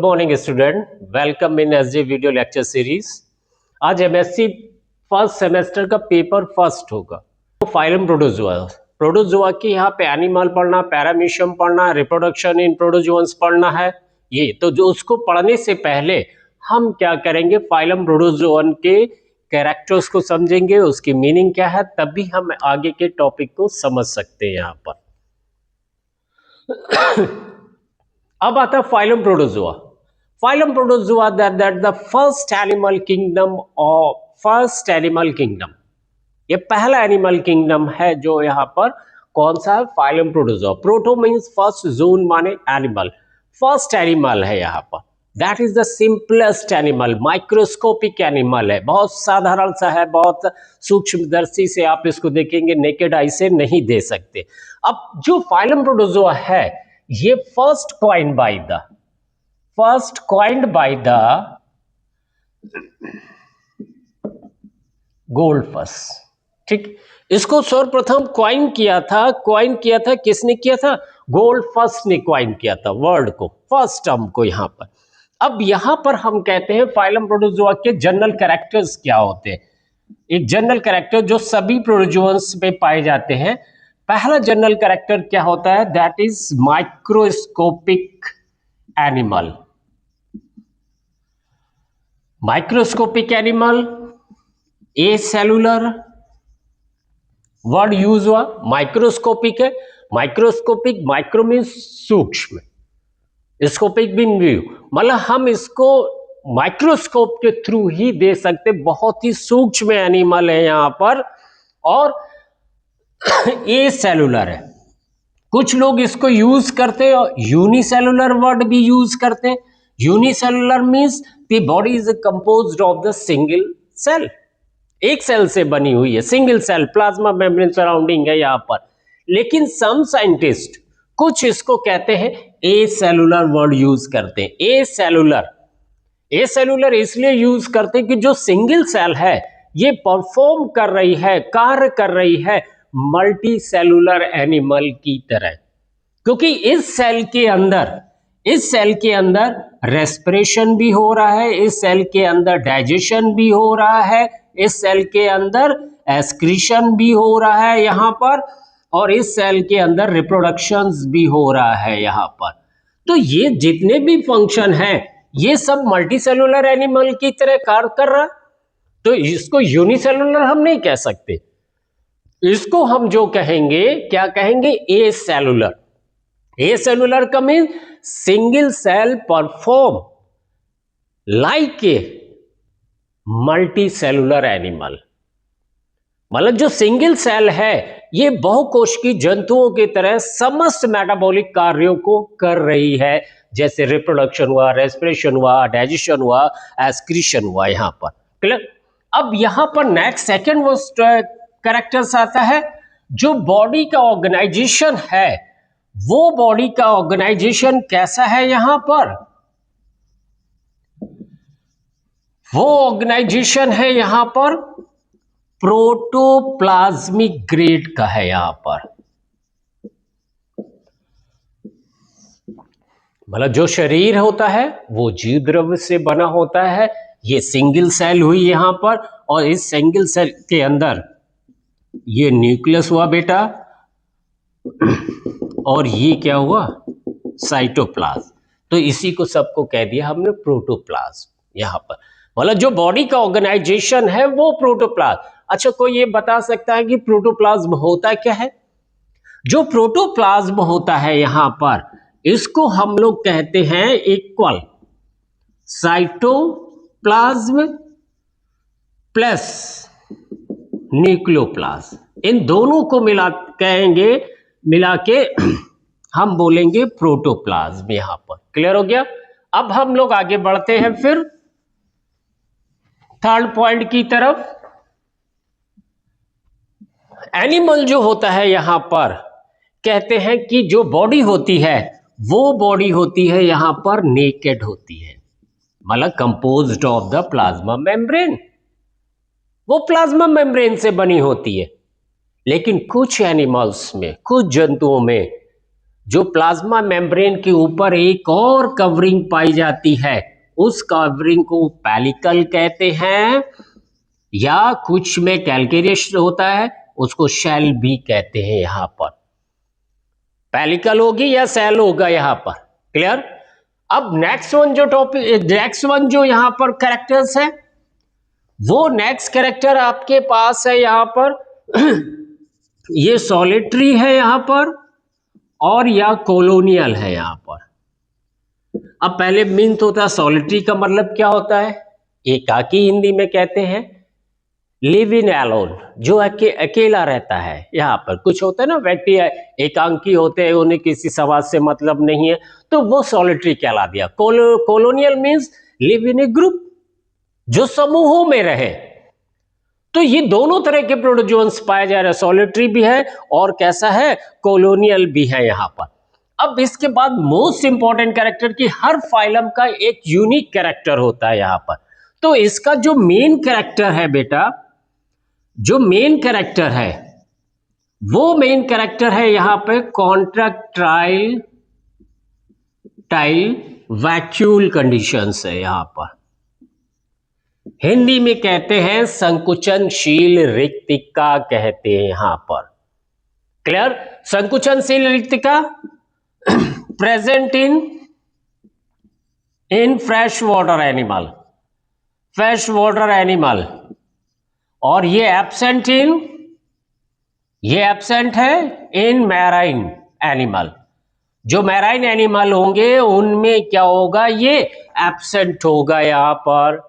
Morning student, welcome in SJ video lecture series. आज MSc first semester का paper first होगा। तो phylum protozoa की यहाँ पे एनिमल पढ़ना, पैरामीशियम पढ़ना, रिप्रोडक्शन इन प्रोटोजोअन्स पढ़ना है। ये तो जो उसको पढ़ने से पहले हम क्या करेंगे, फाइलम प्रोटोजोअन के कैरेक्टर्स को समझेंगे, उसकी मीनिंग क्या है, तभी हम आगे के टॉपिक को समझ सकते हैं। यहाँ पर अब आता है phylum protozoa. Phylum protozoa that the first animal kingdom, ये पहला एनिमल किंगडम है जो यहाँ पर कौन सा है, phylum protozoa. Proto means first, zone माने एनिमल, फर्स्ट एनिमल है यहाँ पर। That is the simplest animal, microscopic animal है, बहुत साधारण सा है, बहुत सूक्ष्मदर्शी से आप इसको देखेंगे, नेकेड आई से नहीं दे सकते। अब जो फाइलम प्रोटोजोआ है ये फर्स्ट कॉइन्ड बाय द गोल्डफस। ठीक, इसको सर्वप्रथम कॉइन किया था किसने किया था? गोल्डफस ने कॉइन किया था वर्ड को, फर्स्ट टर्म को यहाँ पर। अब यहाँ पर हम कहते हैं फाइलम प्रोटोजोआ के जनरल कैरेक्टर्स क्या होते हैं। एक जनरल कैरेक्टर जो सभी प्रोटोजोअन्स में पाए जाते हैं, पहला जनरल कैरेक्टर क्या होता है, that is microscopic animal. Microscopic animal, A cellular, word use हुआ, माइक्रोस्कोपिक है। माइक्रोस्कोपिक, माइक्रो मीन्स सूक्ष्म, स्कोपिक भी व्यू, मतलब हम इसको माइक्रोस्कोप के थ्रू ही दे सकते, बहुत ही सूक्ष्म एनिमल है यहाँ पर। और ए सेलुलर है, कुछ लोग इसको यूज करते हैं, यूनिसेलुलर वर्ड भी यूज करते हैं। Unicellular means the body is composed of the single cell, एक सेल से बनी हुई है, single cell, plasma membrane surrounding है यहाँ पर। लेकिन सम साइंटिस्ट कुछ इसको कहते हैं ए सेलुलर वर्ड यूज करते हैं। ए सेलुलर इसलिए यूज करते हैं कि जो सिंगल सेल है ये परफॉर्म कर रही है, कार्य कर रही है मल्टी सेलुलर एनिमल की तरह, क्योंकि इस सेल के अंदर रेस्पिरेशन भी हो रहा है, इस सेल के अंदर डाइजेशन भी हो रहा है, इस सेल के अंदर एक्सक्रीशन भी हो रहा है यहाँ पर, और इस सेल के अंदर रिप्रोडक्शन भी हो रहा है यहाँ पर। तो ये जितने भी फंक्शन हैं ये सब मल्टी सेलुलर एनिमल की तरह कार्य कर रहा है। तो इसको यूनिसेलुलर हम नहीं कह सकते, इसको हम जो कहेंगे, क्या कहेंगे, ए सेलुलर। ए सेलुलर का mean single cell perform like a multicellular animal, मतलब जो सिंगल सेल है ये बहुकोशिकीय जंतुओं की तरह समस्त मेटाबॉलिक कार्यों को कर रही है, जैसे रिप्रोडक्शन हुआ, रेस्पिरेशन हुआ, डाइजेशन हुआ, एक्सक्रीशन हुआ यहाँ पर। क्लियर? अब यहाँ पर नेक्स्ट सेकेंड वो कैरेक्टर्स आता है, जो बॉडी का ऑर्गेनाइजेशन है, वो बॉडी का ऑर्गेनाइजेशन कैसा है यहाँ पर, वो ऑर्गेनाइजेशन है यहाँ पर प्रोटोप्लाज्मिक ग्रेड का है यहाँ पर। मतलब जो शरीर होता है वो जीव द्रव्य से बना होता है। ये सिंगल सेल हुई यहाँ पर, और इस सिंगल सेल के अंदर ये न्यूक्लियस हुआ बेटा, और ये क्या हुआ, साइटोप्लाज्म। तो इसी को सबको कह दिया हमने प्रोटोप्लाज्म यहाँ पर। मतलब जो बॉडी का ऑर्गेनाइजेशन है वो प्रोटोप्लाज्म। अच्छा, कोई ये बता सकता है कि प्रोटोप्लाज्म होता क्या है? जो प्रोटोप्लाज्म होता है यहाँ पर, इसको हम लोग कहते हैं इक्वल साइटोप्लाज्म प्लस न्यूक्लियोप्लाज्म, इन दोनों को मिला के हम बोलेंगे प्रोटोप्लाज्म यहाँ पर। क्लियर हो गया? अब हम लोग आगे बढ़ते हैं फिर थर्ड पॉइंट की तरफ। एनिमल जो होता है यहां पर, कहते हैं कि जो बॉडी होती है वो बॉडी होती है यहां पर नेकेड होती है, मतलब composed of the plasma membrane, वो प्लाज्मा मेम्ब्रेन से बनी होती है। लेकिन कुछ एनिमल्स में, कुछ जंतुओं में जो प्लाज्मा मेम्ब्रेन के ऊपर एक और कवरिंग पाई जाती है, उस कवरिंग को पेलिकल कहते हैं, या कुछ में कैल्केरियस होता है उसको शेल भी कहते हैं। यहां पर पेलिकल होगी या सेल होगा यहां पर। क्लियर। अब नेक्स्ट वन जो यहां पर कैरेक्टर्स है, वो नेक्स्ट कैरेक्टर आपके पास है यहां पर ये सॉलिटरी है यहां पर, और या कॉलोनियल है यहां पर। अब पहले मीन्स होता है सॉलिटरी का मतलब क्या होता है, एकाकी हिंदी में कहते हैं, लिव इन एलोन, जो अकेला रहता है। यहाँ पर कुछ होता है ना, व्यक्ति एकांकी होते हैं, उन्हें किसी समाज से मतलब नहीं है, तो वो सॉलिटरी कहला दिया। Colonial means live in A group, जो समूहों में रहे। तो ये दोनों तरह के प्रोटोजोन्स पाए जा रहे हैं, सॉलिटरी भी है और कैसा है, कॉलोनियल भी है यहां पर। अब इसके बाद मोस्ट इंपॉर्टेंट कैरेक्टर की हर फाइलम का एक यूनिक कैरेक्टर होता है यहां पर। तो इसका जो मेन कैरेक्टर है बेटा, जो मेन कैरेक्टर है वो मेन कैरेक्टर है यहां पे कॉन्ट्रैक्टाइल वैक्यूल कंडीशंस है। यहां पर हिंदी में कहते हैं संकुचनशील रिक्तिका कहते हैं यहां पर। क्लियर। संकुचनशील रिक्तिका present in fresh water animal, और ये एब्सेंट है इन मैराइन एनिमल। जो मैराइन एनिमल होंगे उनमें क्या होगा, ये एब्सेंट होगा यहां पर।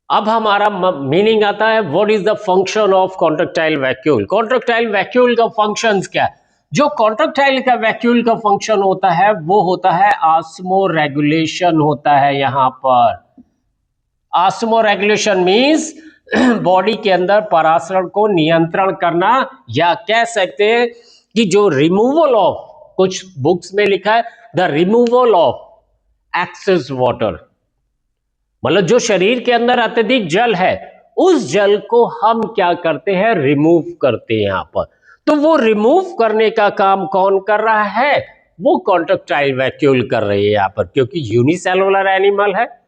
अब हमारा मीनिंग आता है, what is the function of contractile vacuole. Contractile vacuole का फंक्शंस क्या है। जो कॉन्ट्रैक्टाइल का वैक्यूल का फंक्शन होता है वो होता है ऑस्मो रेगुलेशन होता है यहां पर। ऑस्मो रेगुलेशन मींस बॉडी के अंदर परासरण को नियंत्रण करना, या कह सकते हैं कि जो रिमूवल ऑफ, कुछ बुक्स में लिखा है the removal of excess water, मतलब जो शरीर के अंदर अत्यधिक जल है उस जल को हम क्या करते हैं, रिमूव करते हैं यहां पर। तो वो रिमूव करने का काम कौन कर रहा है, वो कॉन्ट्रैक्टाइल वैक्यूल कर रही है यहां पर, क्योंकि यूनिसेलुलर एनिमल है,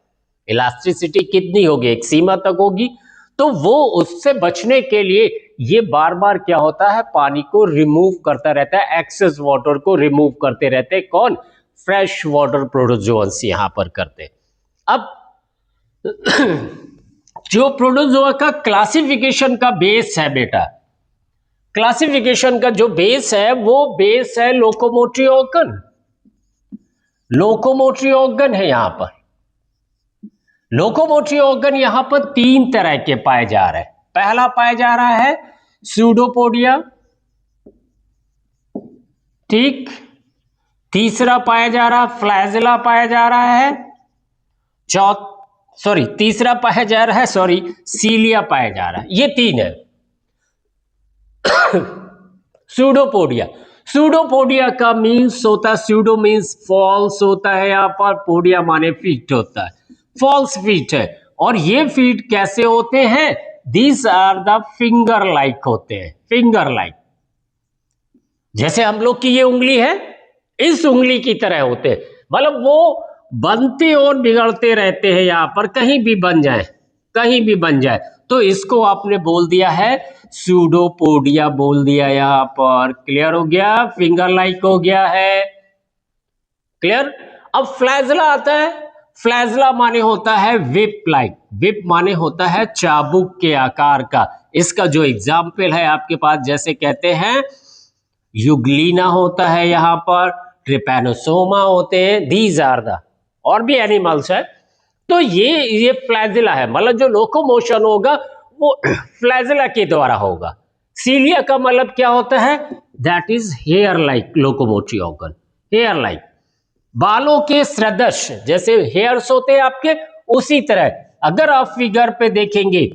इलास्टिसिटी कितनी होगी, एक सीमा तक होगी। तो वो उससे बचने के लिए ये बार बार क्या होता है, पानी को रिमूव करता रहता है, एक्सेस वाटर को रिमूव करते रहते हैं। कौन, फ्रेश वाटर प्रोटोजोन्स यहां पर करते। अब जो प्रोटोजोआ का क्लासिफिकेशन का बेस है बेटा, क्लासिफिकेशन का जो बेस है वो बेस है लोकोमोटरी ऑर्गन है यहां पर। लोकोमोटरी ऑर्गन यहां पर तीन तरह के पाए जा रहे हैं। पहला पाया जा रहा है स्यूडोपोडिया, ठीक। तीसरा पाया जा रहा फ्लैजिला पाया जा रहा है, तीसरा पाया जा रहा है सीलिया पाया जा रहा है। ये तीन है। सूडोपोडिया का मीन्स होता है, सूडो मीन्स फॉल्स होता है यहां पर, पोडिया माने फीट होता है, फॉल्स फीट है। और ये फीट कैसे होते हैं, these are the finger like होते हैं, फिंगर लाइक, जैसे हम लोग की ये उंगली है इस उंगली की तरह होते हैं, मतलब वो बनते और बिगड़ते रहते हैं यहां पर, कहीं भी बन जाए। तो इसको आपने बोल दिया है सूडोपोडिया बोल दिया यहां पर। क्लियर हो गया, फिंगर लाइक हो गया है। क्लियर। अब फ्लैजिला आता है, फ्लैजिला माने होता है विप लाइक, विप माने होता है चाबुक के आकार का। इसका जो एग्जाम्पल है आपके पास, जैसे कहते हैं युगलीना होता है यहां पर, ट्रिपैनोसोमा होते हैं, दीज आर द, और भी एनिमल्स है। तो ये फ्लैजिला है, मतलब जो लोकोमोशन होगा वो फ्लैजिला के द्वारा होगा। सीलिया का मतलब क्या होता है, that is hair like locomotory organ, hair like, बालों के सदृश, जैसे हेयर्स होते हैं आपके उसी तरह। अगर आप फिगर पे देखेंगे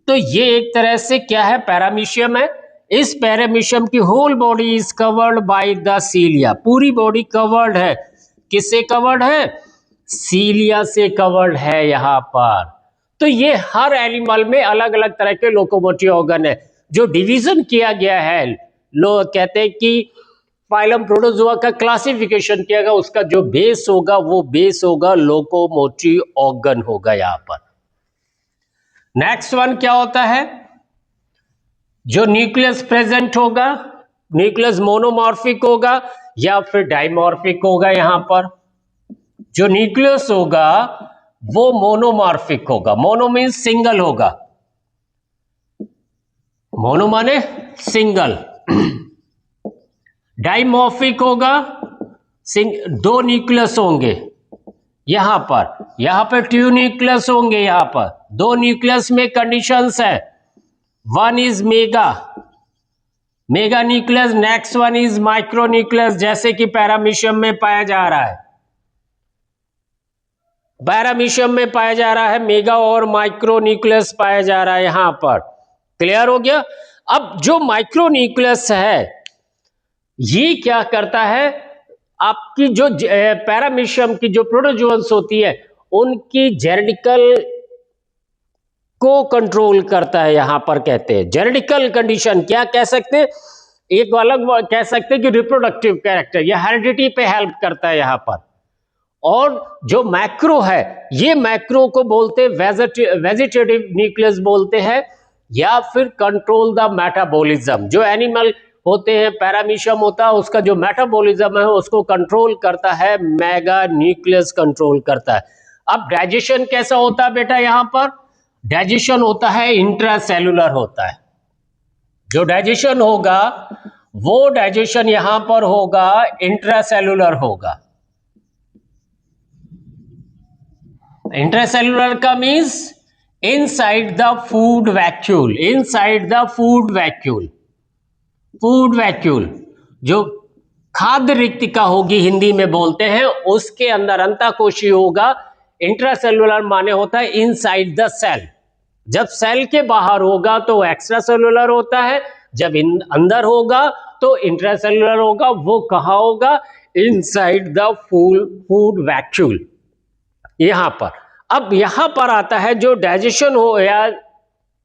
तो ये एक तरह से क्या है, पैरामीशियम है। इस पैरामीशियम की whole body is covered by the cilia, पूरी बॉडी कवर्ड है, किससे कवर्ड है, सीलिया से कवर्ड है यहां पर। तो ये हर एनिमल में अलग अलग तरह के लोकोमोटरी ऑर्गन है। जो डिवीजन किया गया है, लोग कहते हैं कि फाइलम प्रोटोजोआ का क्लासिफिकेशन किया गया, उसका जो बेस होगा वो बेस होगा लोकोमोटिव ऑर्गन होगा यहां पर। नेक्स्ट वन क्या होता है, जो न्यूक्लियस प्रेजेंट होगा, न्यूक्लियस मोनोमॉर्फिक होगा या फिर डाइमॉर्फिक होगा। यहां पर जो न्यूक्लियस होगा वो मोनोमॉर्फिक होगा। मोनो मीन्स सिंगल होगा, मोनो माने सिंगल। डाइमॉर्फिक होगा, दो न्यूक्लियस होंगे यहां पर टू न्यूक्लियस होंगे। यहां पर दो न्यूक्लियस में कंडीशंस है, one is mega nucleus, next one is micro nucleus, जैसे कि पैरामीशियम में पाया जा रहा है। पैरामीशियम में पाया जा रहा है मेगा और माइक्रो न्यूक्लियस पाया जा रहा है यहां पर। क्लियर हो गया। अब जो माइक्रो न्यूक्लियस है ये क्या करता है, आपकी जो पैरामीशियम की जो प्रोटोजोअन्स होती है उनकी जेनेटिकल को कंट्रोल करता है। यहां पर कहते हैं जेनेटिकल कंडीशन, क्या कह सकते हैं, एक अलग कह सकते हैं कि रिप्रोडक्टिव कैरेक्टर या हेरिडिटी पे हेल्प करता है यहां पर। और जो मैक्रो है, ये मैक्रो को बोलते हैं वेजिटेटिव न्यूक्लियस बोलते हैं, या फिर कंट्रोल द मेटाबॉलिज्म। जो एनिमल होते हैं, पैरामीशियम होता है, उसका जो मेटाबॉलिज्म है उसको कंट्रोल करता है, मेगा न्यूक्लियस कंट्रोल करता है। अब डाइजेशन कैसा होता है बेटा, यहां पर डाइजेशन होता है इंट्रासेलुलर होता है। जो डाइजेशन होगा वो डाइजेशन यहां पर होगा इंट्रासेलुलर होगा। इंट्रासेलुलर का means inside the food vacuole, inside the food vacuole. Food vacuole जो खाद्य रिक्तिका होगी हिंदी में बोलते हैं, उसके अंदर अंतःकोशी होगा। इंट्रासेलुलर माने होता है इनसाइड द सेल। जब सेल के बाहर होगा तो एक्स्ट्रा सेलुलर होता है, जब अंदर होगा तो इंट्रासेलुलर होगा। वो कहां होगा, इनसाइड द फूड वैक्यूल यहां पर। अब यहां पर आता है जो डाइजेशन हो या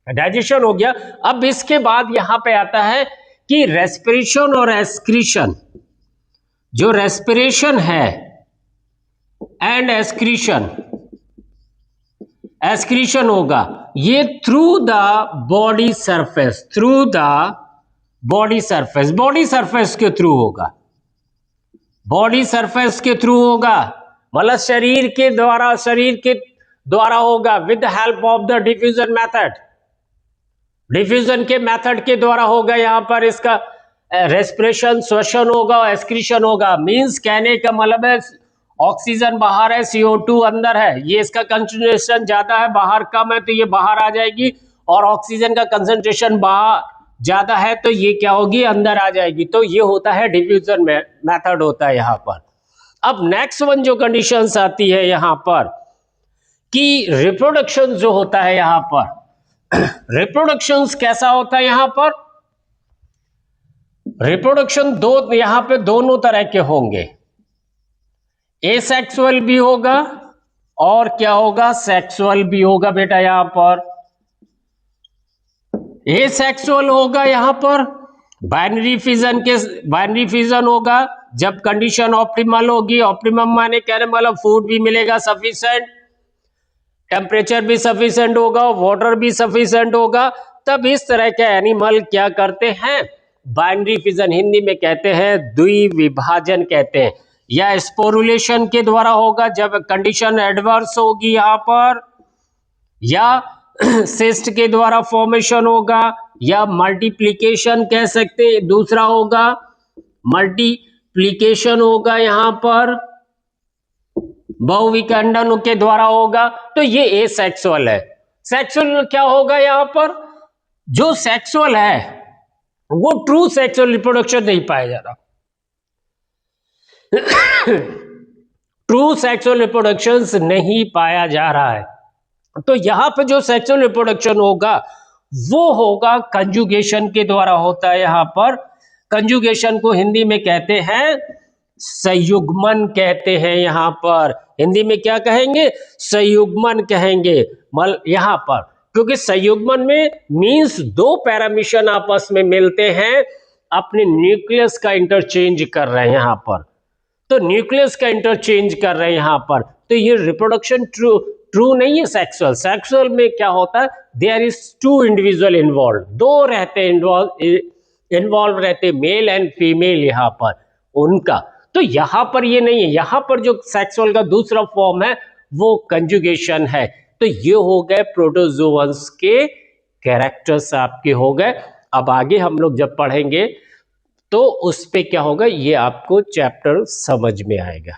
डाइजेशन हो गया। अब इसके बाद यहां पे आता है कि रेस्पिरेशन और एक्सक्रीशन। जो रेस्पिरेशन है एंड एक्सक्रीशन होगा ये through the body surface, through the body surface, body surface के थ्रू होगा, बॉडी सरफेस के थ्रू होगा, मतलब शरीर के द्वारा होगा, with help of the diffusion method. Diffusion के मेथड के द्वारा होगा। यहां पर इसका रेस्पिरेशन श्वसन होगा और एक्सक्रीशन होगा। मींस कहने का मतलब है ऑक्सीजन बाहर है, CO2 अंदर है, ये इसका कंसंट्रेशन ज्यादा है, बाहर कम है तो ये बाहर आ जाएगी, और ऑक्सीजन का कंसंट्रेशन बाहर ज्यादा है तो ये क्या होगी, अंदर आ जाएगी। तो ये होता है डिफ्यूजन मेथड होता है यहां पर। अब नेक्स्ट वन जो कंडीशंस आती है यहां पर कि रिप्रोडक्शन जो होता है यहां पर, रिप्रोडक्शन कैसा होता है यहां पर, रिप्रोडक्शन दो यहां पे दोनों तरह के होंगे, एसेक्सुअल भी होगा और क्या होगा, सेक्सुअल भी होगा बेटा। यहां पर एसेक्सुअल होगा, यहां पर बाइनरी फिजन होगा जब कंडीशन ऑप्टिमल होगी। ऑप्टिमम माने कहने मतलब फूड भी मिलेगा सफिशिएंट, टेम्परेचर भी सफिशिएंट होगा, वाटर भी सफिशिएंट होगा, तब इस तरह के एनिमल क्या करते हैं, बाइनरी फिजन, हिंदी में कहते हैं द्विविभाजन कहते हैं, या स्पोरुलेशन के द्वारा होगा जब कंडीशन एडवर्स होगी यहां पर, या सिस्ट के द्वारा फॉर्मेशन होगा, या मल्टीप्लिकेशन कह सकते हैं दूसरा होगा, मल्टीप्लिकेशन होगा यहां पर, बहुविखंडन के द्वारा होगा। तो ये एसेक्सुअल है। सेक्सुअल क्या होगा यहां पर, जो सेक्सुअल है वो ट्रू सेक्सुअल रिप्रोडक्शन नहीं पाया जा रहा, ट्रू सेक्सुअल रिप्रोडक्शन नहीं पाया जा रहा है। तो यहां पे जो सेक्सुअल रिप्रोडक्शन होगा वो होगा कंजुगेशन के द्वारा होता है। यहां पर कंजुगेशन को हिंदी में कहते हैं संयुग्मन कहते हैं। यहां पर हिंदी में क्या कहेंगे, संयुग्मन कहेंगे। यहां पर क्योंकि संयुग्मन में मींस दो पैरामीशियन आपस में मिलते हैं अपने न्यूक्लियस का इंटरचेंज कर रहे हैं यहां पर, तो न्यूक्लियस का इंटरचेंज कर रहे हैं यहां पर, तो ये रिप्रोडक्शन ट्रू नहीं है। सेक्सुअल सेक्सुअल में क्या होता है, there is two individual involve, दो रहते इन्वॉल्व रहते, मेल एंड फीमेल यहां पर उनका। तो यहां पर ये नहीं है, यहां पर जो सेक्सुअल का दूसरा फॉर्म है वो कंजुगेशन है। तो ये हो गए प्रोटोजोअन्स के कैरेक्टर्स आपके हो गए। अब आगे हम लोग जब पढ़ेंगे तो उस पे क्या होगा ये आपको चैप्टर समझ में आएगा।